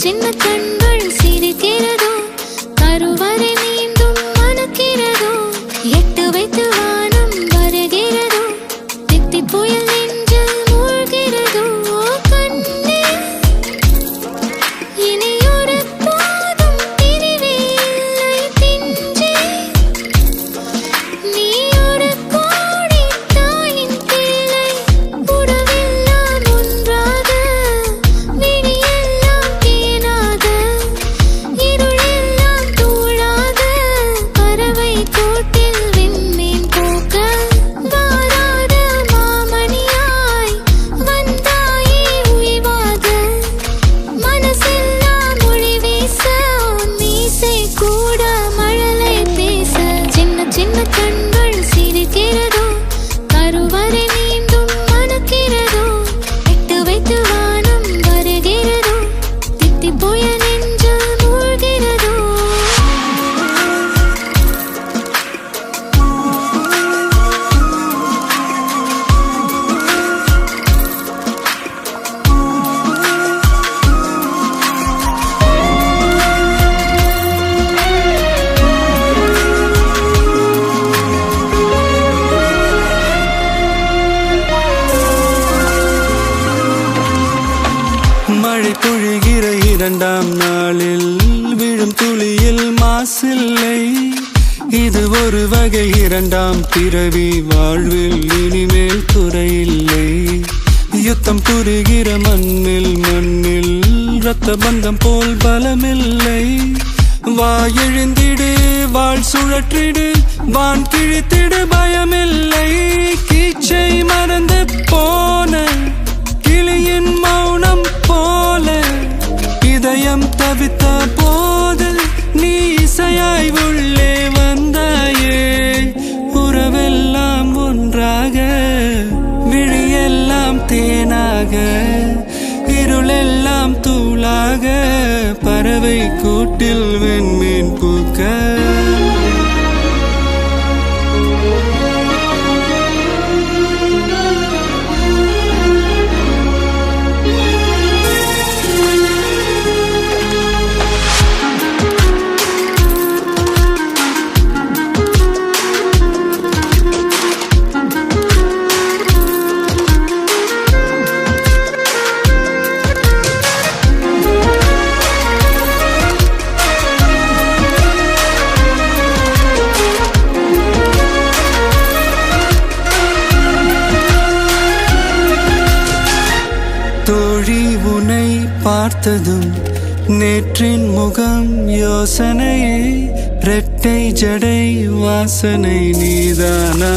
சின்ன கண்கள் சிரிக்கிறதோ, கருவறை மீண்டும் மணக்கிறதோ, எட்டு வைத்து வானம் வருகிறதோ, தித்தி புயல் நெஞ்சில் மூழ்கிறதோ. கண்ணே இனியொரு போதும் பிரிவே இல்லை பிஞ்சே, நீ ஒரு கோடி தாயின் பிள்ளை, உறவெல்லாம் ஒன்றாக, விழியெல்லாம் தேனாக, இருளெல்லாம் தூளாக, பறவை கூட்டில் விண்மீன் போக்க, வாராத மாமணியாய் வந்தாயே உய்வாக, மனசெல்லாம் மொழி வீச, மீசை கூட மழலை பேச. சின்ன சின்ன கண்கள் சிரிக்கிறதோ, கருவறை மீண்டும் மணக்கிறதோ, எட்டு வைத்து வானம் வருகிறதோ, தித்தி புயல் நெஞ்சில் மூழ்கிறதோ. மழை பொழிகிற இரண்டாம் நாளில் விழும் துளியில் மாசில்லை. இது ஒரு வகை இரண்டாம் பிறவி, வாழ்வில் இனிமேல் குறையில்லை. யுத்தம் புரிகிற மண்ணில் இரத்த பந்தம் போல் பலமில்லை. வா எழுந்திடு, வாழ் சுழற்றிடு, வான் கிழித்திடு, பயமில்லை. கீச்சை மறந்து போன கிளியின் மௌனம் போல, இதயம் தவித்த போது நீ இசையாய் உள்ளே வந்தாயே. உறவெல்லாம் ஒன்றாக, விழியெல்லாம் தேனாக, இருளெல்லாம் தூளாக, பறவை கூட்டில் வெண்மீன் பூக்க. தோழி உன்னை பார்த்ததும் நேற்றின் முகம் யோசனையே, இரட்டை ஜடை வாசனை நீதானா?